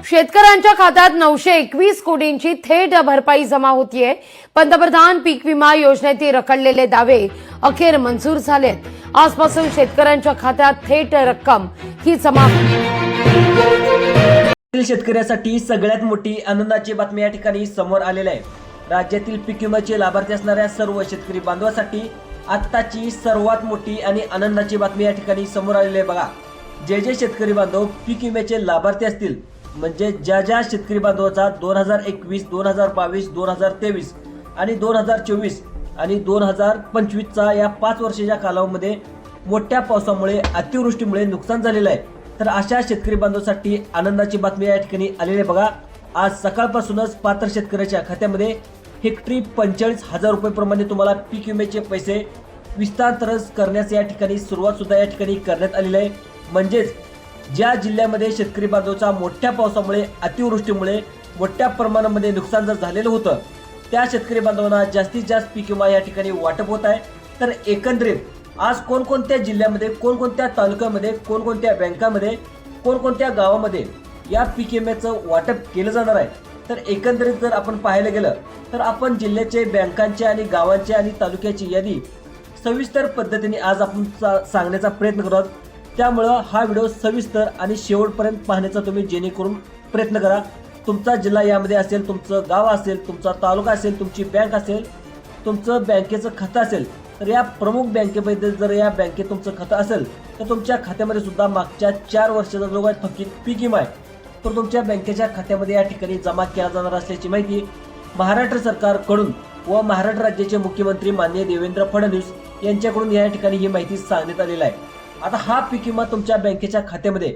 शेतकऱ्यांच्या खात्यात 921 कोटींची थेट भरपाई जमा होतीये। पंतप्रधान पीक विमा योजनेतील रखडलेले दावे अखेर मंजूर झालेत। आजपासून शेतकऱ्यांच्या खात्यात थेट रक्कम ही जमा शेतकऱ्यासाठी सगळ्यात मोठी आनंदाची बातमी या ठिकाणी समोर आलेली आहे। राज्यातील पीक विम्याचे लाभार्थी असणाऱ्या सर्व शेतकरी बांधवांसाठी आत्ताची सर्वात मोठी आणि आनंदाची बातमी या ठिकाणी समोर आलेली आहे। बघा, जे शेतकरी बांधव पीक विम्याचे लाभार्थी असतील, म्हणजे ज्या शेतकरी बांधवाचा 2021, 2022, 2023 आणि 2024 आणि 2025 चा या 5 वर्षाच्या कालावधीमध्ये मोठ्या पावसामुळे अतिवृष्टीमुळे नुकसान झालेलं आहे, तर अशा शेतकरी बांधवांसाठी आनंदाची बातमी या ठिकाणी आलेली आहे। बघा, आज सकाळपासूनच पात्र शेतकऱ्याच्या खात्यामध्ये हेक्टरी 45,000 रुपये प्रमाणे तुम्हाला पीक विम्याचे पैसे विस्तार करण्यास या ठिकाणी सुरुवात सुद्धा या ठिकाणी करण्यात आलेली आहे। म्हणजेच ज्या जिल्ह्यामध्ये शेतकरी बांधवांचा मोठ्या पावसामुळे अतिवृष्टीमुळे मोठ्या प्रमाणामध्ये नुकसान जर झालेलं होतं, त्या शेतकरी बांधवांना जास्तीत जास्त पीक विमा या ठिकाणी वाटप होत आहे। तर एकंदरीत आज कोणकोणत्या जिल्ह्यामध्ये, कोणकोणत्या तालुक्यामध्ये, कोणकोणत्या बँकामध्ये, कोणकोणत्या गावामध्ये या पीक विम्याचं वाटप केलं जाणार आहे, तर एकंदरीत जर आपण पाहायला गेलं तर आपण जिल्ह्याचे, बँकांचे आणि गावांचे आणि तालुक्याची यादी सविस्तर पद्धतीने आज आपण सांगण्याचा प्रयत्न करत आहोत। त्यामुळं हा व्हिडिओ सविस्तर आणि शेवटपर्यंत पाहण्याचा तुम्ही जेणेकरून प्रयत्न करा। तुमचा जिल्हा यामध्ये असेल, तुमचं गाव असेल, तुमचा तालुका असेल, तुमची बँक असेल, तुमचं बँकेचं खातं असेल, तर या प्रमुख बँकेमध्ये जर या बँकेत तुमचं खातं असेल तर तुमच्या खात्यामध्ये सुद्धा मागच्या 4 वर्षाचा जो काही थकीत पीक विमा आहे तो तुमच्या बँकेच्या खात्यामध्ये या ठिकाणी जमा केला जाणार असल्याची माहिती महाराष्ट्र सरकारकडून व महाराष्ट्र राज्याचे मुख्यमंत्री माननीय देवेंद्र फडणवीस यांच्याकडून या ठिकाणी ही माहिती सांगण्यात आलेली आहे। आता हा पीक विमा तुमच्या बँकेच्या खात्यामध्ये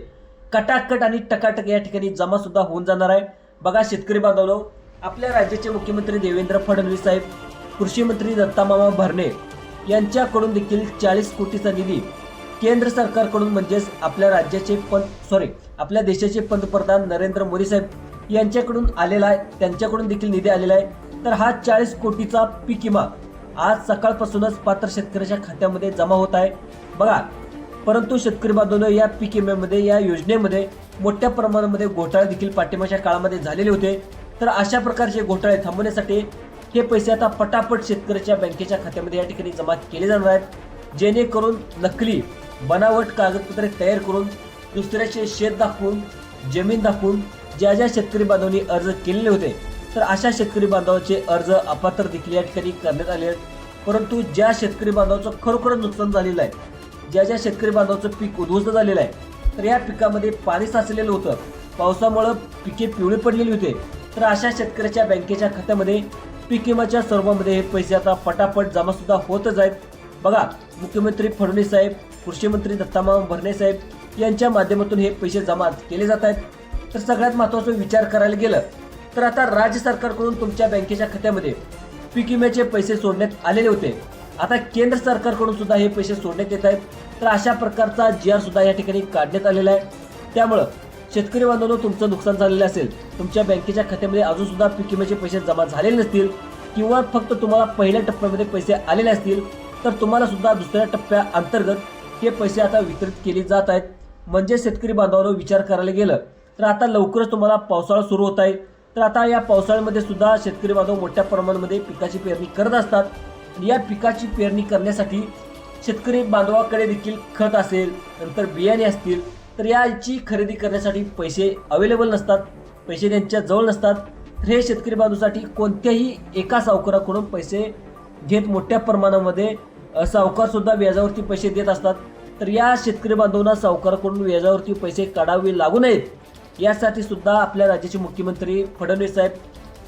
कटाकट आणि टकाटक या ठिकाणी जमा सुद्धा होऊन जाणार आहे। बघा शेतकरी बांधवांनो, आपल्या राज्याचे मुख्यमंत्री देवेंद्र फडणवीस साहेब, कृषी मंत्री दत्तामामा भरणे यांच्याकडून देखील 40 कोटीचा निधी केंद्र सरकारकडून, म्हणजेच आपल्या राज्याचे आपल्या देशाचे पंतप्रधान नरेंद्र मोदी साहेब यांच्याकडून आलेला आहे, त्यांच्याकडून देखील निधी आलेला आहे। तर हा 40 कोटीचा पीक विमा आज सकाळपासूनच पात्र शेतकऱ्याच्या खात्यामध्ये जमा होत आहे। बघा, परंतु शेतकरी बांधवांनो, या पीक विम्यामध्ये, या योजनेमध्ये मोठ्या प्रमाणामध्ये घोटाळे देखील पाठिंबाच्या काळामध्ये झालेले होते। तर अशा प्रकारचे घोटाळे थांबवण्यासाठी हे पैसे आता पटापट शेतकऱ्याच्या बँकेच्या खात्यामध्ये या ठिकाणी जमा केले जाणार आहेत, जेणेकरून नकली बनावट कागदपत्रे तयार करून दुसऱ्याचे शेत दाखवून, जमीन दाखवून ज्या शेतकरी बांधवांनी अर्ज केलेले होते, तर अशा शेतकरी बांधवांचे अर्ज अपात्र देखील या ठिकाणी करण्यात आले आहेत। परंतु ज्या शेतकरी बांधवांचं खरोखर नुकसान झालेलं आहे, ज्या शेतकरी बांधवांचं पीक उद्ध्वस्त झालेलं आहे, तर या पिकामध्ये पाणी साचलेलं होतं, पावसामुळे पिके पिवळी पडलेली होते, तर अशा शेतकऱ्याच्या बँकेच्या खात्यामध्ये पीक विम्याच्या स्वरूपामध्ये हे पैसे आता पटापट जमा सुद्धा होतच आहेत। बघा, मुख्यमंत्री फडणवीस साहेब, कृषी मंत्री दत्तामामा भरणे साहेब यांच्या माध्यमातून हे पैसे जमा केले जात आहेत। तर सगळ्यात महत्त्वाचा विचार करायला गेलं तर आता राज्य सरकारकडून तुमच्या बँकेच्या खात्यामध्ये पीक विम्याचे पैसे सोडण्यात आलेले होते, आता केंद्र सरकारकडून सुद्धा हे पैसे सोडण्यात येत आहेत। तर अशा प्रकारचा GR सुद्धा या ठिकाणी काढण्यात आलेला आहे। त्यामुळं शेतकरी बांधवांनो, तुमचं नुकसान झालेलं असेल, तुमच्या बँकेच्या खात्यामध्ये अजून सुद्धा पीक विम्याचे पैसे जमा झालेले नसतील किंवा फक्त तुम्हाला पहिल्या टप्प्यामध्ये पैसे आलेले असतील, तर तुम्हाला सुद्धा दुसऱ्या टप्प्याअंतर्गत हे पैसे आता वितरित केले जात आहेत। म्हणजे शेतकरी बांधवांनो, विचार करायला गेलं तर आता लवकरच तुम्हाला पावसाळा सुरू होत आहे, तर आता या पावसाळ्यामध्ये सुद्धा शेतकरी बांधव मोठ्या प्रमाणामध्ये पिकाची पेरणी करत असतात। या पिकाची पेरणी करण्यासाठी शेतकरी बांधवाकडे देखील खत असेल, नंतर बियाणे असतील, तर याची खरेदी करण्यासाठी पैसे अवेलेबल नसतात, पैसे त्यांच्या जवळ नसतात। तर हे शेतकरी बांधवासाठी कोणत्याही एका सावकाराकडून पैसे घेत मोठ्या प्रमाणामध्ये सावकार सुद्धा व्याजावरती पैसे देत असतात। तर या शेतकरी बांधवांना सावकाराकडून व्याजावरती पैसे काढावे लागू नयेत, यासाठी सुद्धा आपल्या राज्याचे मुख्यमंत्री फडणवीस साहेब,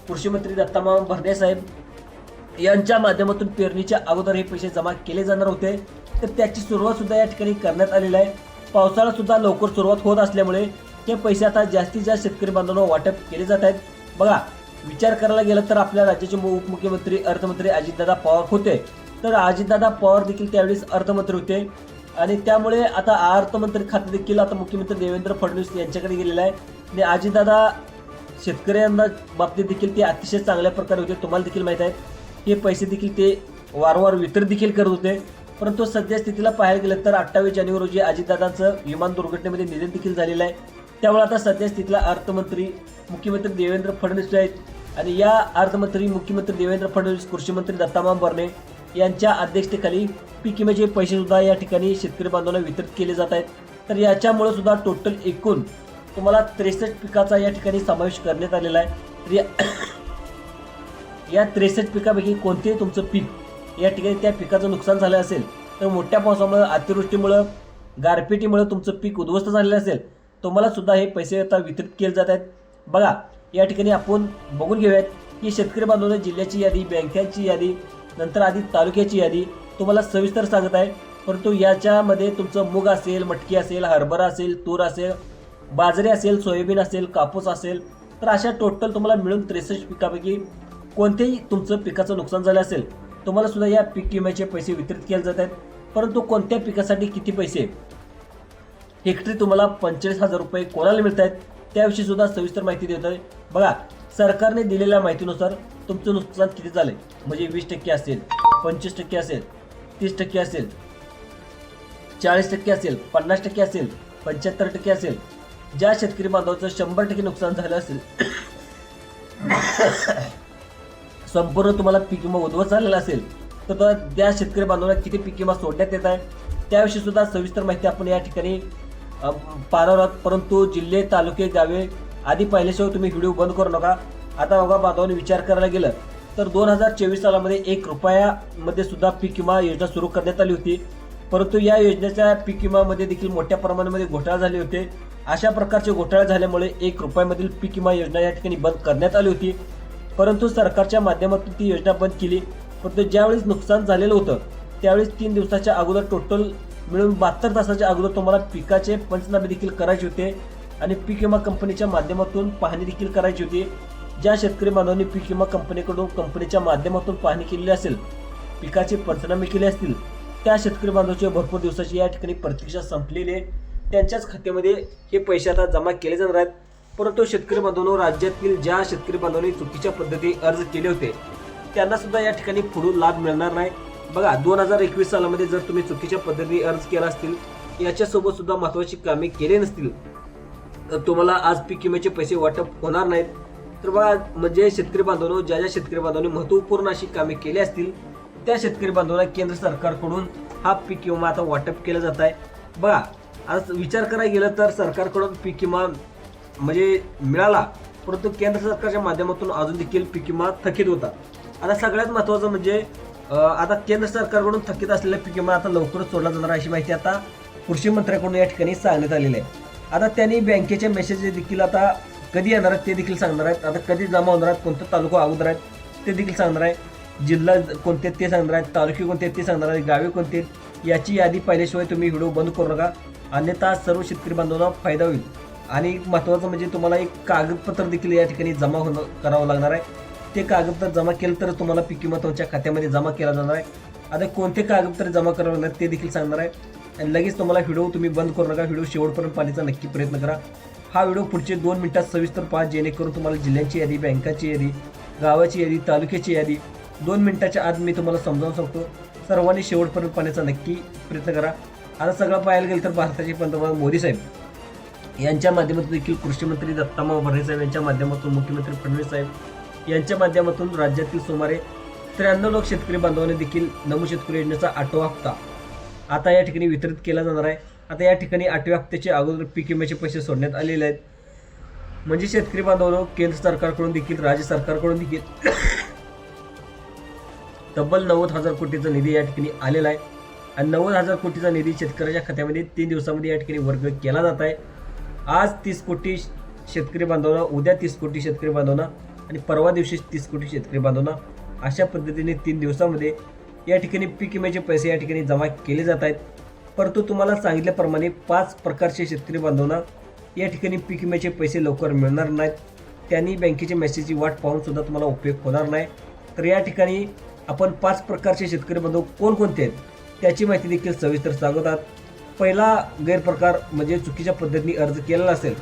कृषी मंत्री दत्तामामा भरणे साहेब यांच्या माध्यमातून पेरणीच्या अगोदर हे पैसे जमा केले जाणार होते, तर त्याची सुरुवात सुद्धा या ठिकाणी करण्यात आलेली आहे। पावसाळा सुद्धा लवकर सुरुवात होत असल्यामुळे हे पैसे आता जास्तीत जास्त शेतकरी बांधवांना वाटप केले जात आहेत। बघा, विचार करायला गेलं तर आपल्या राज्याचे उपमुख्यमंत्री, अर्थमंत्री अजितदादा पवार होते, तर अजितदादा पवार देखील त्यावेळेस अर्थमंत्री होते आणि त्यामुळे आता अर्थमंत्री खाते देखील आता मुख्यमंत्री देवेंद्र फडणवीस यांच्याकडे गेलेलं आहे। आणि अजितदादा शेतकऱ्यांना बाबतीत देखील ते अतिशय चांगल्या प्रकारे होते, तुम्हाला देखील माहीत आहे, हे पैसे देखील ते वारंवार वितरित देखील करत होते। परंतु सध्या स्थितीला पाहायला गेलं तर 28 जानेवारी रोजी अजितदादांचं विमान दुर्घटनेमध्ये निधन देखील झालेलं आहे। त्यामुळे आता सध्या स्थितीला अर्थमंत्री मुख्यमंत्री देवेंद्र फडणवीस आहेत आणि या अर्थमंत्री मुख्यमंत्री देवेंद्र फडणवीस कृषी मंत्री दत्तामा भरणे यांच्या अध्यक्षतेखाली पीक विम्याचे पैसे सुद्धा या ठिकाणी शेतकरी बांधवांना वितरित केले जात आहेत. तर याच्यामुळे सुद्धा टोटल एकूण तुम्हाला 63 पिकाचा या ठिकाणी समावेश करण्यात आलेला आहे. तर या 63 पिकापैकी कोणतेही तुमचं पीक या ठिकाणी त्या पिकाचं नुकसान झालं असेल तर मोठ्या पावसामुळे अतिवृष्टीमुळे गारपिटीमुळे तुमचं पीक उद्ध्वस्त झालेलं असेल तुम्हाला सुद्धा हे पैसे आता वितरित केले जात आहेत. बघा या ठिकाणी आपण बघून घेऊयात की शेतकरी बांधवांना जिल्ह्याची यादी, बँकांची यादी, नंतर आधी तालुक्याची यादी तुम्हाला सविस्तर सांगत आहे. परंतु याच्यामध्ये तुमचं मूग असेल, मटकी असेल, हरभरा असेल, तूर असेल, बाजरी असेल, सोयाबीन असेल, कापूस असेल, तर अशा टोटल तुम्हाला मिळून 63 पिकापैकी कोणतेही तुमचं पिकाचं नुकसान झालं असेल तुम्हाला सुद्धा या पीक विम्याचे पैसे वितरित केले जात आहेत. परंतु कोणत्या पिकासाठी किती पैसे, हेक्टरी तुम्हाला 45,000 रुपये कोणाला मिळत आहेत त्याविषयी सुद्धा सविस्तर माहिती देत आहे. बघा सरकारने दिलेल्या माहितीनुसार तुमचं नुकसान किती झालंय, म्हणजे 20% असेल, 25% असेल, 30% असेल, 40% असेल, 50% असेल, 75% असेल. ज्या शेतकरी बांधवाचं 100% नुकसान झालं असेल, संपूर्ण तुम्हाला पीक विमा उद्ध्वस्त झालेला असेल तर त्या शेतकरी बांधवांना किती पीक विमा सोडण्यात येत आहे त्याविषयी सुद्धा सविस्तर माहिती आपण या ठिकाणी पाहणार आहोत. परंतु जिल्हे, तालुके, गावे आधी पाहिल्याशिवाय तुम्ही व्हिडिओ बंद करू नका. आता बघा बांधवांनी विचार करायला गेलं तर 2024 सालामध्ये 1 रुपयामध्ये सुद्धा पीक विमा योजना सुरू करण्यात आली होती. परंतु या योजनेच्या पीक विमामध्ये देखील मोठ्या प्रमाणामध्ये घोटाळे झाले होते. अशा प्रकारचे घोटाळे झाल्यामुळे 1 रुपयामधील पीक विमा योजना या ठिकाणी बंद करण्यात आली होती. परंतु सरकारच्या माध्यमातून ती योजना बंद केली. परंतु ज्यावेळेस नुकसान झालेलं होतं त्यावेळेस 3 दिवसाच्या अगोदर टोटल मिळून 72 तासाच्या अगोदर तुम्हाला पिकाचे पंचनामे देखील करायचे होते आणि पीक विमा कंपनीच्या माध्यमातून पाहणी देखील करायची होती. ज्या शेतकरी बांधवांनी पीक विमा कंपनीकडून कंपनीच्या माध्यमातून पाहणी केलेली असेल, पिकाचे पंचनामे केले असतील, त्या शेतकरी बांधवांची भरपूर दिवसाची या ठिकाणी प्रतीक्षा संपलेली आहे. त्यांच्याच खात्यामध्ये हे पैसे आता जमा केले जाणार आहेत. परंतु शेतकरी बांधवांनो, राज्यातील ज्या शेतकरी बांधवांनी चुकीच्या पद्धती अर्ज केले होते त्यांना सुद्धा या ठिकाणी पुढून लाभ मिळणार नाही. बघा 2021 सालामध्ये जर तुम्ही चुकीच्या पद्धतीने अर्ज केला असतील, याच्यासोबत सुद्धा महत्त्वाची कामे केली नसतील तर तुम्हाला आज पीक विम्याचे पैसे वाटप होणार नाहीत. तर बघा म्हणजे शेतकरी बांधवांनो, ज्या शेतकरी बांधवांनी महत्त्वपूर्ण अशी कामे केली असतील त्या शेतकरी बांधवांना केंद्र सरकारकडून हा पीक विमा आता वाटप केला जात आहे. बघा आज विचार करायला गेलं तर सरकारकडून पीक विमा म्हणजे मिळाला, परंतु केंद्र सरकारच्या माध्यमातून अजून देखील पीक विमा थकीत होता. आता सगळ्यात महत्त्वाचं म्हणजे आता केंद्र सरकारकडून थकीत असलेला पीक विमा आता लवकरच सोडला जाणार अशी माहिती आता कृषी मंत्र्याकडून या ठिकाणी सांगण्यात आलेली आहे. आता त्यांनी बँकेचे मेसेज देखील आता कधी येणार आहेत ते देखील सांगणार आहेत. आता कधी जमा होणार आहेत, कोणतं तालुका अगोदर आहेत ते देखील सांगणार आहे, जिल्हा कोणते ते सांगणार आहेत, तालुके कोणते ते सांगणार आहेत, गावे कोणते, याची यादी पाहिल्याशिवाय तुम्ही व्हिडिओ बंद करू नका, अन्यथा सर्व शेतकरी बांधवांना फायदा होईल. आणि महत्त्वाचं म्हणजे तुम्हाला एक कागदपत्र देखील या ठिकाणी जमा करावं लागणार आहे. ते कागदपत्र जमा केलं तर तुम्हाला पीक विमा तुमच्या खात्यामध्ये जमा केला जाणार आहे. आता कोणते कागदपत्र जमा करावं लागणार ते देखील सांगणार आहे. आणि लगेच तुम्हाला व्हिडिओ तुम्ही बंद करू नका, व्हिडिओ शेवटपर्यंत पाहण्याचा नक्की प्रयत्न करा. हा व्हिडिओ पुढचे 2 मिनिटात सविस्तर पहा, जेणेकरून तुम्हाला जिल्ह्यांची यादी, बँकाची यादी, गावाची यादी, तालुक्याची यादी 2 मिनिटाच्या आत मी तुम्हाला समजावून सांगतो. सर्वांनी शेवटपर्यंत पाहण्याचा नक्की प्रयत्न करा. आता सगळं पाहायला गेलं तर भारताचे पंतप्रधान मोदी साहेब यांच्या माध्यमातून देखील कृषी मंत्री दत्तामा भरणे साहेब यांच्या माध्यमातून मुख्यमंत्री फडणवीस साहेब यांच्या माध्यमातून राज्यातील सुमारे 93 लाख शेतकरी बांधवांनी देखील नमो शेतकरी योजनेचा 8वा हप्ता आता या ठिकाणी वितरित केला जाणार आहे. आता या ठिकाणी 8व्या हप्त्याचे अगोदर पीक विम्याचे पैसे सोडण्यात आलेले आहेत. म्हणजे शेतकरी बांधवांनो, केंद्र सरकारकडून देखील राज्य सरकारकडून देखील तब्बल 90,000 कोटीचा निधी या ठिकाणी आलेला आहे. आणि 90,000 कोटीचा निधी शेतकऱ्याच्या खात्यामध्ये 3 दिवसामध्ये या ठिकाणी वर्ग केला जात आहे. आज 30 कोटी शेतकरी बांधवांना, उद्या 30 कोटी शेतकरी बांधवांना आणि परवा दिवशी 30 कोटी शेतकरी बांधवांना अशा पद्धतीने 3 दिवसामध्ये या ठिकाणी पीक विम्याचे पैसे या ठिकाणी जमा केले जात आहेत. परंतु तुम्हाला सांगितल्याप्रमाणे 5 प्रकारचे शेतकरी बांधवांना या ठिकाणी पीक विम्याचे पैसे लवकर मिळणार नाहीत. त्यांनी बँकेच्या मेसेजची वाट पाहून सुद्धा तुम्हाला उपयोग होणार नाही. तर या ठिकाणी आपण 5 प्रकारचे शेतकरी बांधव कोणकोणते आहेत त्याची माहिती देखील सविस्तर सांगत आहात. पहिला गैरप्रकार म्हणजे चुकीच्या पद्धतीने अर्ज केलेला असेल.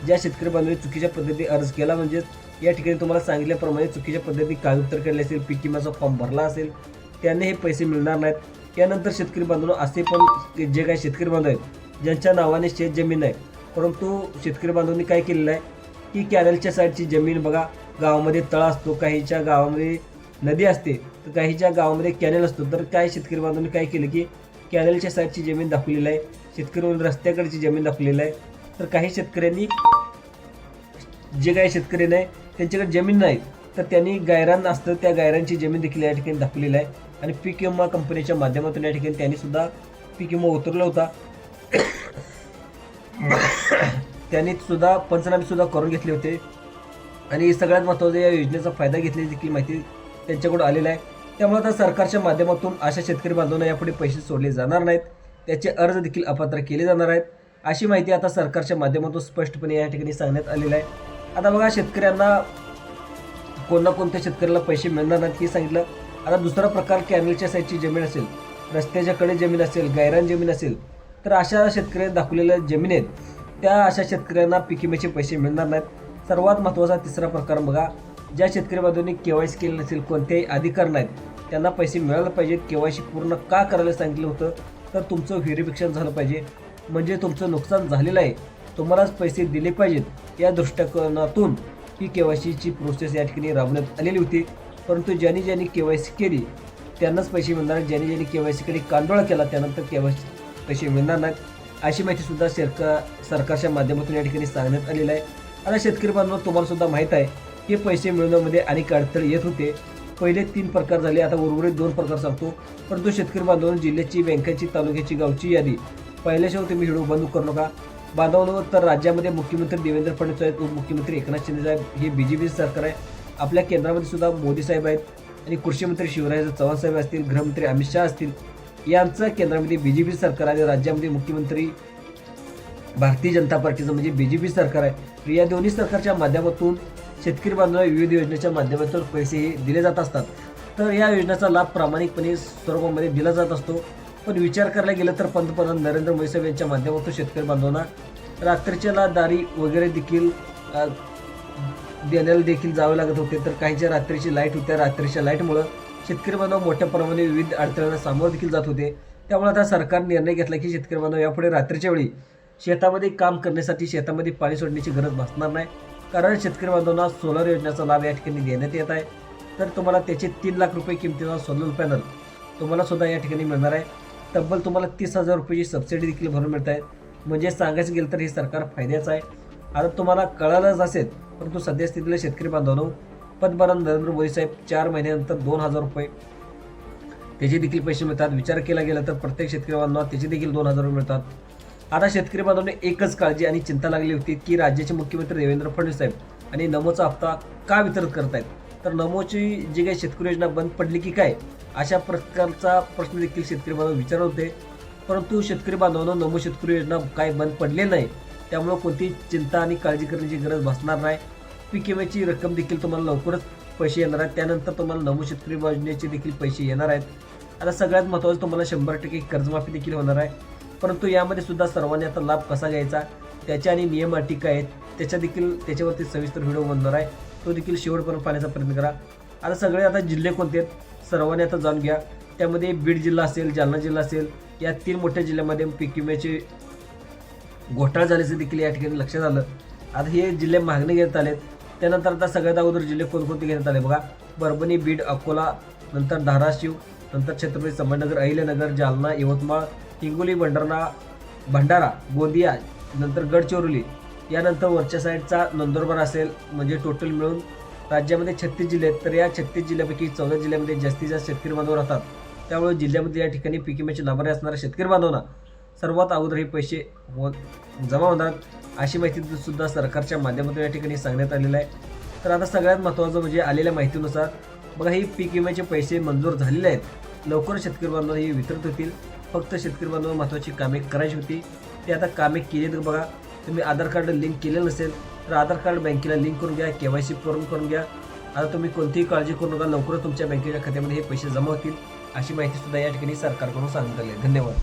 ज्या शेतकरी बांधवांनी चुकीच्या पद्धतीने अर्ज केला म्हणजे या ठिकाणी तुम्हाला सांगितल्याप्रमाणे चुकीच्या पद्धतीने कागदपत्र केले असेल, पीक विम्याचा फॉर्म भरला असेल, त्यांना हे पैसे मिळणार नाहीत. यानंतर शेतकरी बांधवांनो, असे पण जे काही शेतकरी बांधव आहेत ज्यांच्या नावाने शेत जमीन आहे परंतु शेतकरी बांधवांनी काय केलेलं आहे की कॅनलच्या साईडची जमीन बघा, गावामध्ये तळा असतो, काहीच्या गावामध्ये नदी असते, तर काहीच्या गावामध्ये कॅनल असतो. तर काय शेतकरी बांधवांनी काय केलं की कॅनलच्या साईडची जमीन दाखवलेली आहे, शेतकरी रस्त्याकडची जमीन दाखवलेली आहे. तर काही शेतकऱ्यांनी, जे काही शेतकरी नाही त्यांच्याकडे जमीन नाही, तर त्यांनी गायरान असतं, त्या गायरांची जमीन देखील या ठिकाणी दाखवलेली आहे. आणि पीक विमा कंपनीच्या माध्यमातून या ठिकाणी त्यांनी सुद्धा पीक विमा उतरला होता. त्यांनी सुद्धा पंचनामे सुद्धा करून घेतले होते आणि सगळ्यात महत्त्वाचं या योजनेचा फायदा घेतल्याची देखील माहिती त्यांच्याकडून आलेला आहे. त्यामुळे आता सरकारच्या माध्यमातून अशा शेतकरी बांधवांना यापुढे पैसे सोडले जाणार नाहीत, त्याचे अर्ज देखील अपात्र केले जाणार आहेत, अशी माहिती आता सरकारच्या माध्यमातून स्पष्टपणे या ठिकाणी सांगण्यात आलेलं आहे. आता बघा, शेतकऱ्यांना कोणत्या शेतकऱ्याला पैसे मिळणार नाहीत हे सांगितलं. आता दुसरा प्रकार, कॅनलच्या साईडची जमीन असेल, रस्त्याच्या कडे जमीन असेल, गायरान जमीन असेल, तर अशा शेतकऱ्यांनी दाखवलेल्या जमीन आहेत त्या अशा शेतकऱ्यांना पीक विम्याचे पैसे मिळणार नाहीत. सर्वात महत्त्वाचा तिसरा प्रकार बघा, ज्या शेतकरी बांधवांनी KYC केले नसेल, कोणतेही अधिकार नाहीत, त्यांना पैसे मिळायला पाहिजेत. KYC पूर्ण का करायला सांगितलं होतं, तर तुमचं व्हेरिफिकेशन झालं पाहिजे, म्हणजे तुमचं नुकसान झालेलं आहे, तुम्हालाच पैसे दिले पाहिजेत, या दृष्टिकोनातून ही KYCची प्रोसेस या ठिकाणी राबवण्यात आलेली होती. परंतु ज्यांनी KYC केली त्यांनाच पैसे मिळणार, ज्यांनी KYCकडे कांडोळा केला त्यानंतर KYC पैसे मिळणार नाहीत, अशी माहितीसुद्धा सरकारच्या माध्यमातून या ठिकाणी सांगण्यात आलेलं आहे. आता शेतकरी बांधव, तुम्हाला सुद्धा माहीत आहे की पैसे मिळवण्यामध्ये अनेक अडथळे येत होते. पहिले 3 प्रकार झाले, आता उर्वरित 2 प्रकार सांगतो. परंतु शेतकरी बांधवांनी जिल्ह्याची, बँकेची, तालुक्याची, गावची यादी पाहिल्याशिवाय तुम्ही व्हिडिओ बंद करू नका. बांधवांनो, तर राज्यामध्ये मुख्यमंत्री देवेंद्र फडणवीस आहेत, उपमुख्यमंत्री एकनाथ शिंदे साहेब, हे BJP सरकार आहे. आपल्या केंद्रामध्ये सुद्धा मोदी साहेब आहेत आणि कृषी मंत्री शिवराज चव्हाण साहेब असतील, गृहमंत्री अमित शहा असतील, यांचं केंद्रामध्ये BJP सरकार आहे. राज्यामध्ये मुख्यमंत्री भारतीय जनता पार्टीचं म्हणजे BJP सरकार आहे. तर या दोन्ही सरकारच्या माध्यमातून शेतकरी बांधवांना विविध योजनेच्या माध्यमातून पैसे दिले जात असतात. तर या योजनेचा लाभ प्रामाणिकपणे स्वरूपामध्ये दिला जात असतो. पण विचार करायला गेलं तर पंतप्रधान नरेंद्र मोदी साहेब यांच्या माध्यमातून शेतकरी बांधवांना रात्रीच्या दारी वगैरे देखील देण्याला देखील जावे लागत होते. तर काहीच्या रात्रीची लाईट होत्या, रात्रीच्या लाईटमुळं शेतकरी बांधव मोठ्या प्रमाणात विविध अडथळ्यांना सामोरं देखील जात होते. त्यामुळे आता सरकारने निर्णय घेतला की शेतकरी बांधव यापुढे रात्रीच्या वेळी शेतामध्ये काम करण्यासाठी शेतामध्ये पाणी सोडण्याची गरज भासणार नाही, कारण शेतकरी बांधवांना सोलर योजनेचा लाभ या ठिकाणी देण्यात येत आहे. तर तुम्हाला त्याचे 3 लाख रुपये किमतीचा सोलर पॅनल तुम्हाला सुद्धा या ठिकाणी मिळणार आहे. तब्बल तुम्हाला 30,000 रुपयेची सबसिडी देखील भरून मिळत आहे. म्हणजे सांगायचं गेलं तर हे सरकार फायद्याचं आहे. आता तुम्हाला कळालंच असेल, परंतु सध्या स्थितीला शेतकरी बांधवांनो, पंतप्रधान नरेंद्र मोदी साहेब 4 महिन्यानंतर 2,000 रुपये त्याचे देखील पैसे मिळतात. विचार केला गेला तर प्रत्येक शेतकरी बांधवांना त्याचे देखील 2,000 रुपये मिळतात. आता शेतकरी बांधवांना एकच काळजी आणि चिंता लागली होती की राज्याचे मुख्यमंत्री देवेंद्र फडणवीस साहेब आणि नमोचा हप्ता का वितरित करत आहेत. तर नमोची जी काही शेतकरी योजना बंद पडली की काय, अशा प्रकारचा प्रश्न देखील शेतकरी बांधव विचारत होते. परंतु शेतकरी बांधवांना नमो शेतकरी योजना काय बंद पडले नाही, त्यामुळे कोणती चिंता आणि काळजी करण्याची गरज भासणार नाही. पीक विम्याची रक्कम देखील तुम्हाला लवकरच पैसे येणार आहेत. त्यानंतर तुम्हाला नमो शेतकरी योजनेचे देखील पैसे येणार आहेत. आता सगळ्यात महत्त्वाचं, तुम्हाला 100% कर्जमाफी देखील होणार आहे. परंतु यामध्ये सुद्धा सर्वांनी आता लाभ कसा घ्यायचा, त्याच्या आणि नियम अटी काय आहेत त्याच्यावरती सविस्तर व्हिडिओ बनणार आहे. तो देखील शेवटपर्यंत पाहण्याचा प्रयत्न करा. आता सगळे आता जिल्हे कोणते आहेत सर्वांनी आता जाणून घ्या. त्यामध्ये बीड जिल्हा असेल, जालना जिल्हा असेल, या 3 मोठ्या जिल्ह्यामध्ये पीक विम्याचे घोटाळा झाल्याचं देखील या ठिकाणी लक्षात आलं. आता हे जिल्हे मागणी घेण्यात आलेत. त्यानंतर आता सगळ्यात अगोदर जिल्हे कोणकोणते घेण्यात आले बघा. परभणी, बीड, अकोला, नंतर धाराशिव, नंतर छत्रपती संभाजीनगर, अहिल्यानगर, जालना, यवतमाळ, हिंगोली, भंडारा, गोंदिया, नंतर गडचिरोली, यानंतर वरच्या साईडचा नंदुरबार असेल. म्हणजे टोटल मिळून राज्यामध्ये 36 जिल्हे आहेत. तर या 36 जिल्ह्यापैकी 14 जिल्ह्यामध्ये जास्तीत जास्त शेतकरी बांधव राहतात. त्यामुळे जिल्ह्यामध्ये या ठिकाणी पीक विम्याचे लाभार्थी असणाऱ्या शेतकरी बांधवांना सर्वात अगोदर हे पैसे जमा होणार, अशी माहिती सुद्धा सरकारच्या माध्यमातून या ठिकाणी सांगण्यात आलेलं आहे. तर आता सगळ्यात महत्त्वाचं म्हणजे आलेल्या माहितीनुसार बघा, ही पीक विम्याचे पैसे मंजूर झालेले आहेत. लवकर शेतकरी बांधवांना हे वितरित होतील. फक्त शेतकरी बांधवांना महत्त्वाची कामे करायची होती, ते आता कामे केलीत. बघा, तुम्ही आधार कार्ड लिंक केलेलं नसेल तर आधार कार्ड बँकेला लिंक करून घ्या, KYC करून घ्या. आता तुम्ही कोणतीही काळजी करू नका, लवकरच तुमच्या बँकेच्या खात्यामध्ये हे पैसे जमा होतील, अशी माहिती सुद्धा या ठिकाणी सरकारकडून सांगण्यात आली आहे. धन्यवाद.